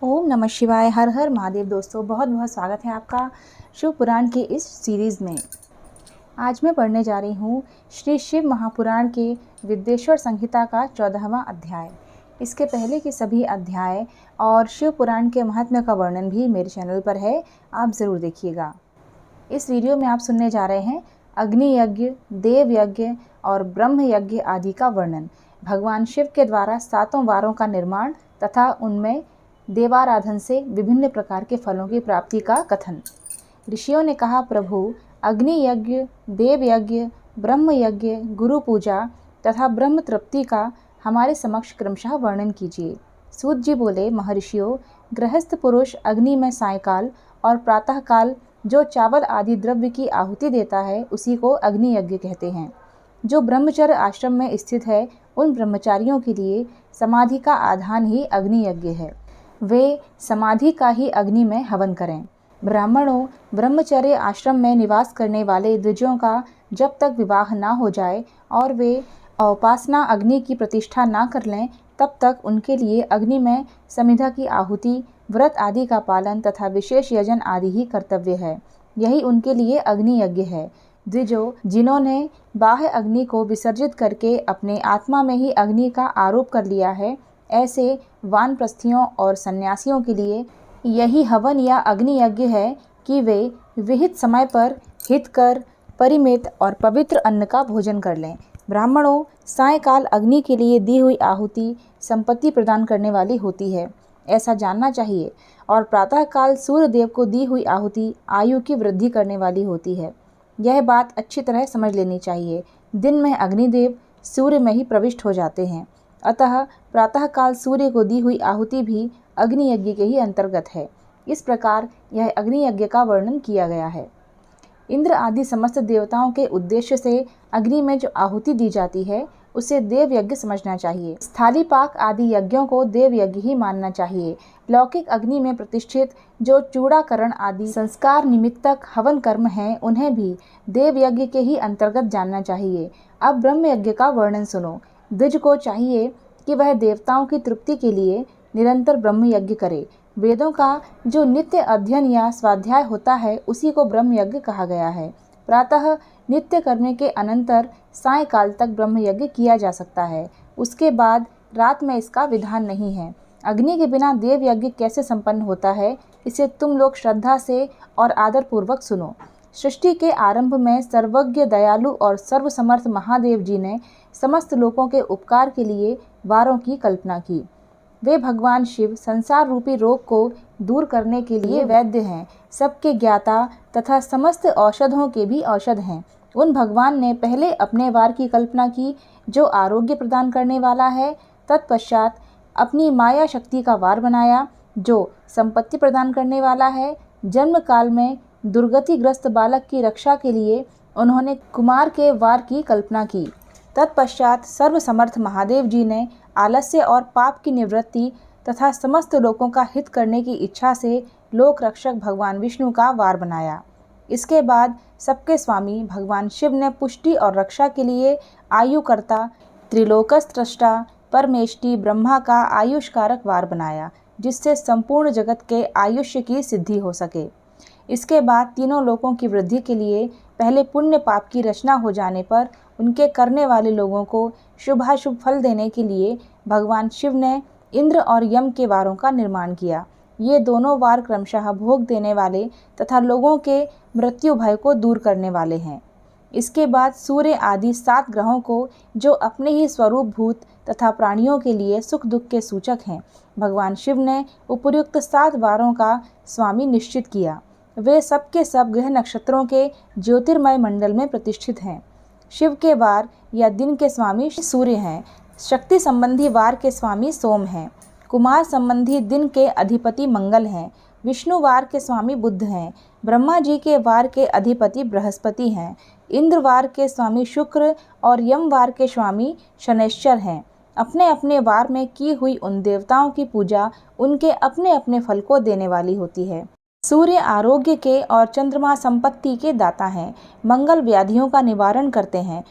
ओम नमः शिवाय। हर हर महादेव। दोस्तों बहुत बहुत स्वागत है आपका शिव पुराण के इस सीरीज़ में। आज मैं पढ़ने जा रही हूँ श्री शिव महापुराण के विद्येश्वर संहिता का 14वां अध्याय। इसके पहले के सभी अध्याय और शिव पुराण के महात्म्य का वर्णन भी मेरे चैनल पर है, आप ज़रूर देखिएगा। इस वीडियो में आप सुनने जा रहे हैं अग्नि यज्ञ, देव यज्ञ और ब्रह्म यज्ञ आदि का वर्णन, भगवान शिव के द्वारा 7 वारों का निर्माण तथा उनमें देवाराधन से विभिन्न प्रकार के फलों की प्राप्ति का कथन। ऋषियों ने कहा, प्रभु अग्नि यज्ञ, देव यज्ञ, ब्रह्म यज्ञ, गुरु पूजा तथा ब्रह्म तृप्ति का हमारे समक्ष क्रमशः वर्णन कीजिए। सूत जी बोले, महर्षियों, गृहस्थ पुरुष अग्नि में सायंकाल और प्रातःकाल जो चावल आदि द्रव्य की आहुति देता है उसी को अग्नि यज्ञ कहते हैं। जो ब्रह्मचर्य आश्रम में स्थित है उन ब्रह्मचारियों के लिए समाधि का आधान ही अग्नि यज्ञ है। वे समाधि का ही अग्नि में हवन करें। ब्राह्मणों, ब्रह्मचर्य आश्रम में निवास करने वाले द्विजों का जब तक विवाह ना हो जाए और वे उपासना अग्नि की प्रतिष्ठा ना कर लें तब तक उनके लिए अग्नि में समिधा की आहुति, व्रत आदि का पालन तथा विशेष यजन आदि ही कर्तव्य है। यही उनके लिए अग्नि यज्ञ है। द्विजों, जिन्होंने बाह्य अग्नि को विसर्जित करके अपने आत्मा में ही अग्नि का आरोप कर लिया है, ऐसे वानप्रस्थियों और सन्यासियों के लिए यही हवन या अग्नि यज्ञ है कि वे विहित समय पर हितकर, परिमित और पवित्र अन्न का भोजन कर लें। ब्राह्मणों, सायंकाल अग्नि के लिए दी हुई आहुति संपत्ति प्रदान करने वाली होती है, ऐसा जानना चाहिए, और प्रातःकाल सूर्य देव को दी हुई आहुति आयु की वृद्धि करने वाली होती है। यह बात अच्छी तरह समझ लेनी चाहिए। दिन में अग्निदेव सूर्य में ही प्रविष्ट हो जाते हैं, अतः प्रातःकाल सूर्य को दी हुई आहुति भी अग्नि यज्ञ के ही अंतर्गत है। इस प्रकार यह अग्नि यज्ञ का वर्णन किया गया है। इंद्र आदि समस्त देवताओं के उद्देश्य से अग्नि में जो आहुति दी जाती है उसे देव यज्ञ समझना चाहिए। स्थाली पाक आदि यज्ञों को देव यज्ञ ही मानना चाहिए। लौकिक अग्नि में प्रतिष्ठित जो चूड़ाकरण आदि संस्कार निमित्तक हवन कर्म हैं उन्हें भी देव यज्ञ के ही अंतर्गत जानना चाहिए। अब ब्रह्म यज्ञ का वर्णन सुनो। द्विज को चाहिए कि वह देवताओं की तृप्ति के लिए निरंतर ब्रह्म यज्ञ करे। वेदों का जो नित्य अध्ययन या स्वाध्याय होता है उसी को ब्रह्म यज्ञ कहा गया है। प्रातः नित्य करने के अनंतर सायंकाल तक ब्रह्म यज्ञ किया जा सकता है, उसके बाद रात में इसका विधान नहीं है। अग्नि के बिना देव यज्ञ कैसे संपन्न होता है, इसे तुम लोग श्रद्धा से और आदरपूर्वक सुनो। सृष्टि के आरंभ में सर्वज्ञ, दयालु और सर्वसमर्थ महादेव जी ने समस्त लोगों के उपकार के लिए वारों की कल्पना की। वे भगवान शिव संसार रूपी रोग को दूर करने के लिए वैद्य हैं, सबके ज्ञाता तथा समस्त औषधों के भी औषध हैं। उन भगवान ने पहले अपने वार की कल्पना की जो आरोग्य प्रदान करने वाला है, तत्पश्चात अपनी माया शक्ति का वार बनाया जो संपत्ति प्रदान करने वाला है। जन्म काल में दुर्गतिग्रस्त बालक की रक्षा के लिए उन्होंने कुमार के वार की कल्पना की। तत्पश्चात सर्वसमर्थ महादेव जी ने आलस्य और पाप की निवृत्ति तथा समस्त लोगों का हित करने की इच्छा से लोक रक्षक भगवान विष्णु का वार बनाया। इसके बाद सबके स्वामी भगवान शिव ने पुष्टि और रक्षा के लिए आयुकर्ता, त्रिलोकस्त्रष्टा, परमेष्टि ब्रह्मा का आयुष्कारक वार बनाया, जिससे संपूर्ण जगत के आयुष्य की सिद्धि हो सके। इसके बाद तीनों लोकों की वृद्धि के लिए पहले पुण्य पाप की रचना हो जाने पर उनके करने वाले लोगों को शुभाशुभ फल देने के लिए भगवान शिव ने इंद्र और यम के वारों का निर्माण किया। ये दोनों वार क्रमशः भोग देने वाले तथा लोगों के मृत्यु भय को दूर करने वाले हैं। इसके बाद सूर्य आदि 7 ग्रहों को, जो अपने ही स्वरूप भूत तथा प्राणियों के लिए सुख दुख के सूचक हैं, भगवान शिव ने उपर्युक्त 7 वारों का स्वामी निश्चित किया। वे सब के सब ग्रह नक्षत्रों के ज्योतिर्मय मंडल में प्रतिष्ठित हैं। शिव के वार या दिन के स्वामी सूर्य हैं। शक्ति संबंधी वार के स्वामी सोम हैं। कुमार संबंधी दिन के अधिपति मंगल हैं। विष्णु वार के स्वामी बुध हैं। ब्रह्मा जी के वार के अधिपति बृहस्पति हैं। इंद्र वार के स्वामी शुक्र और यम वार के स्वामी शनैश्चर हैं। अपने अपने वार में की हुई उन देवताओं की पूजा उनके अपने अपने फल को देने वाली होती है। सूर्य आरोग्य के और चंद्रमा संपत्ति के दाता हैं। मंगल व्याधियों का निवारण करते हैं।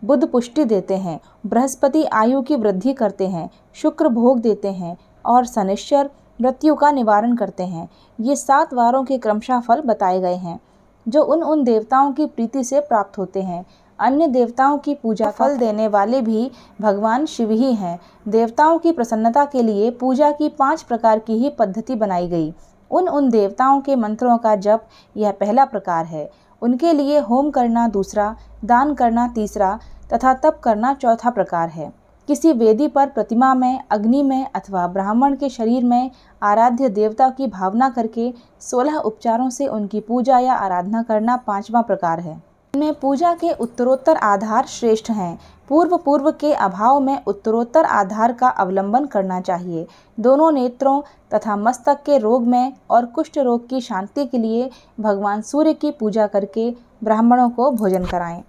बुध पुष्टि देते हैं। बृहस्पति आयु की वृद्धि करते हैं। शुक्र भोग देते हैं और शनिश्चर मृत्यु का निवारण करते हैं। ये 7 वारों के क्रमशः फल बताए गए हैं जो उन देवताओं की प्रीति से प्राप्त होते हैं। अन्य देवताओं की पूजा फल देने वाले भी भगवान शिव ही हैं। देवताओं की प्रसन्नता के लिए पूजा की 5 प्रकार की ही पद्धति बनाई गई। उन देवताओं के मंत्रों का जप यह पहला प्रकार है। उनके लिए होम करना दूसरा, दान करना तीसरा तथा तप करना चौथा प्रकार है। किसी वेदी पर, प्रतिमा में, अग्नि में अथवा ब्राह्मण के शरीर में आराध्य देवता की भावना करके 16 उपचारों से उनकी पूजा या आराधना करना पांचवा प्रकार है। इनमें पूजा के उत्तरोत्तर आधार श्रेष्ठ हैं। पूर्व के अभाव में उत्तरोत्तर आधार का अवलंबन करना चाहिए। दोनों नेत्रों तथा मस्तक के रोग में और कुष्ठ रोग की शांति के लिए भगवान सूर्य की पूजा करके ब्राह्मणों को भोजन कराएं।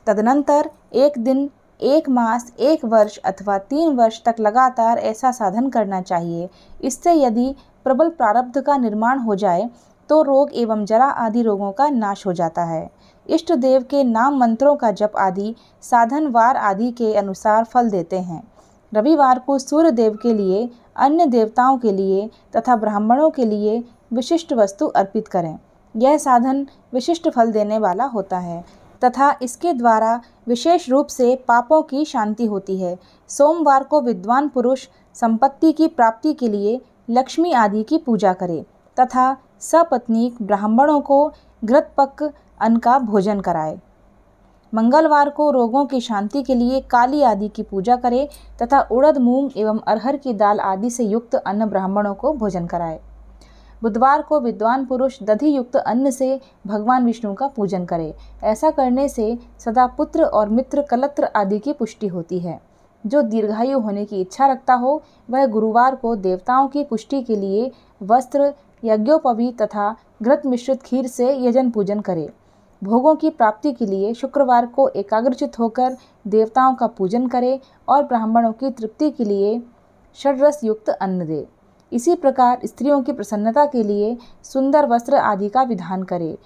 तदनंतर एक दिन, 1 मास, 1 वर्ष अथवा 3 वर्ष तक लगातार ऐसा साधन करना चाहिए। इससे यदि प्रबल प्रारब्ध का निर्माण हो जाए तो रोग एवं जरा आदि रोगों का नाश हो जाता है। इष्ट देव के नाम मंत्रों का जप आदि साधन वार आदि के अनुसार फल देते हैं। रविवार को सूर्य देव के लिए, अन्य देवताओं के लिए तथा ब्राह्मणों के लिए विशिष्ट वस्तु अर्पित करें। यह साधन विशिष्ट फल देने वाला होता है तथा इसके द्वारा विशेष रूप से पापों की शांति होती है। सोमवार को विद्वान पुरुष संपत्ति की प्राप्ति के लिए लक्ष्मी आदि की पूजा करे तथा सपत्नीक ब्राह्मणों को घृतपक अन्न का भोजन कराए। मंगलवार को रोगों की शांति के लिए काली आदि की पूजा करे तथा उड़द, मूंग एवं अरहर की दाल आदि से युक्त अन्न ब्राह्मणों को भोजन कराए। बुधवार को विद्वान पुरुष दधि युक्त अन्न से भगवान विष्णु का पूजन करे। ऐसा करने से सदा पुत्र और मित्र, कलत्र आदि की पुष्टि होती है। जो दीर्घायु होने की इच्छा रखता हो वह गुरुवार को देवताओं की पुष्टि के लिए वस्त्र, यज्ञोपवीत तथा घृत मिश्रित खीर से यजन पूजन करे। भोगों की प्राप्ति के लिए शुक्रवार को एकाग्रचित होकर देवताओं का पूजन करे और ब्राह्मणों की तृप्ति के लिए षड्रस युक्त अन्न दे। इसी प्रकार स्त्रियों की प्रसन्नता के लिए सुंदर वस्त्र आदि का विधान करे।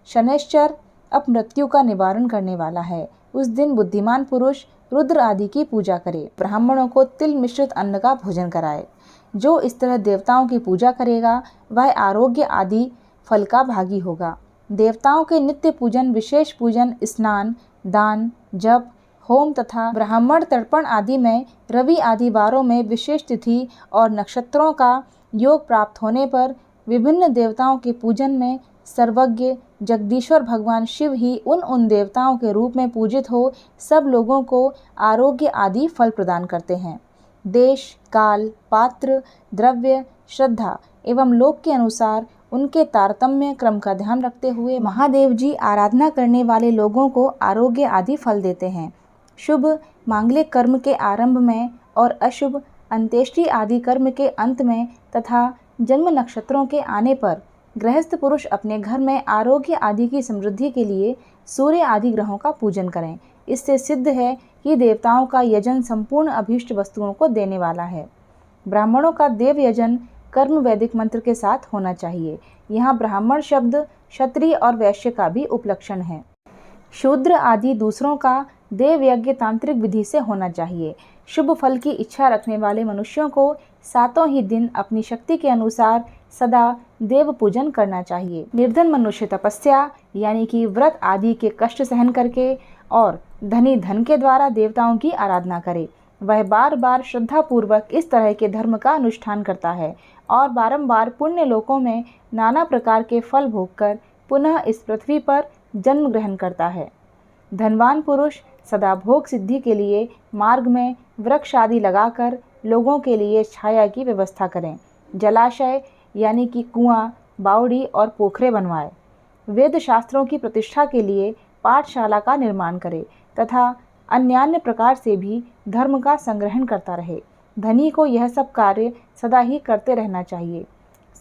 शनैश्चर अपमृत्यु का निवारण करने वाला है। उस दिन बुद्धिमान पुरुष रुद्र आदि की पूजा करे। ब्राह्मणों को तिल मिश्रित अन्न का भोजन कराए। जो इस तरह देवताओं की पूजा करेगा वह आरोग्य आदि फल का भागी होगा। देवताओं के नित्य पूजन, विशेष पूजन, स्नान, दान, जप, होम तथा ब्राह्मण तर्पण आदि में रवि आदि वारों में विशेष तिथि और नक्षत्रों का योग प्राप्त होने पर विभिन्न देवताओं के पूजन में सर्वज्ञ जगदीश्वर भगवान शिव ही उन देवताओं के रूप में पूजित हो सब लोगों को आरोग्य आदि फल प्रदान करते हैं। देश, काल, पात्र, द्रव्य, श्रद्धा एवं लोक के अनुसार उनके तारतम्य क्रम का ध्यान रखते हुए महादेव जी आराधना करने वाले लोगों को आरोग्य आदि फल देते हैं। शुभ मांगलिक कर्म के आरंभ में और अशुभ अंत्येष्टि आदि कर्म के अंत में तथा जन्म नक्षत्रों के आने पर गृहस्थ पुरुष अपने घर में आरोग्य आदि की समृद्धि के लिए सूर्य आदि ग्रहों का पूजन करें। इससे सिद्ध है कि देवताओं का यजन संपूर्ण अभीष्ट वस्तुओं को देने वाला है। ब्राह्मणों का देव यजन कर्म वैदिक मंत्र के साथ होना चाहिए। यहाँ ब्राह्मण शब्द क्षत्रिय और वैश्य का भी उपलक्षण है। शूद्र आदि दूसरों का देव यज्ञ तांत्रिक विधि से होना चाहिए। शुभ फल की इच्छा रखने वाले मनुष्यों को सातों ही दिन अपनी शक्ति के अनुसार सदा देव पूजन करना चाहिए। निर्धन मनुष्य तपस्या यानी कि व्रत आदि के कष्ट सहन करके और धनी धन के द्वारा देवताओं की आराधना करे। वह बार बार श्रद्धा पूर्वक इस तरह के धर्म का अनुष्ठान करता है और बारंबार पुण्य लोकों में नाना प्रकार के फल भोगकर पुनः इस पृथ्वी पर जन्म ग्रहण करता है। धनवान पुरुष सदा भोग सिद्धि के लिए मार्ग में वृक्ष आदि लगाकर लोगों के लिए छाया की व्यवस्था करें। जलाशय यानी कि कुआं, बावड़ी और पोखरे बनवाए। वेद शास्त्रों की प्रतिष्ठा के लिए पाठशाला का निर्माण करे तथा अन्यान्य प्रकार से भी धर्म का संग्रहण करता रहे। धनी को यह सब कार्य सदा ही करते रहना चाहिए।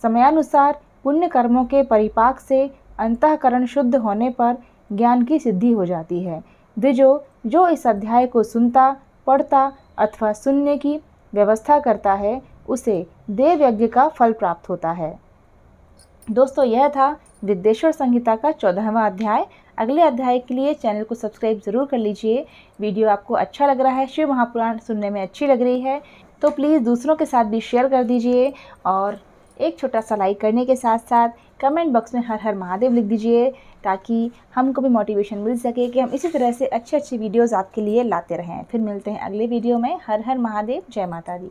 समयानुसार पुण्य कर्मों के परिपाक से अंतःकरण शुद्ध होने पर ज्ञान की सिद्धि हो जाती है। द्विजो जो इस अध्याय को सुनता, पढ़ता अथवा सुनने की व्यवस्था करता है उसे देव यज्ञ का फल प्राप्त होता है। दोस्तों, यह था विद्येश्वर संहिता का 14वां अध्याय। अगले अध्याय के लिए चैनल को सब्सक्राइब ज़रूर कर लीजिए। वीडियो आपको अच्छा लग रहा है, शिव महापुराण सुनने में अच्छी लग रही है तो प्लीज़ दूसरों के साथ भी शेयर कर दीजिए और एक छोटा सा लाइक करने के साथ साथ कमेंट बॉक्स में हर हर महादेव लिख दीजिए, ताकि हमको भी मोटिवेशन मिल सके कि हम इसी तरह से अच्छे वीडियोज़ आपके लिए लाते रहें। फिर मिलते हैं अगले वीडियो में। हर हर महादेव, जय माता दी।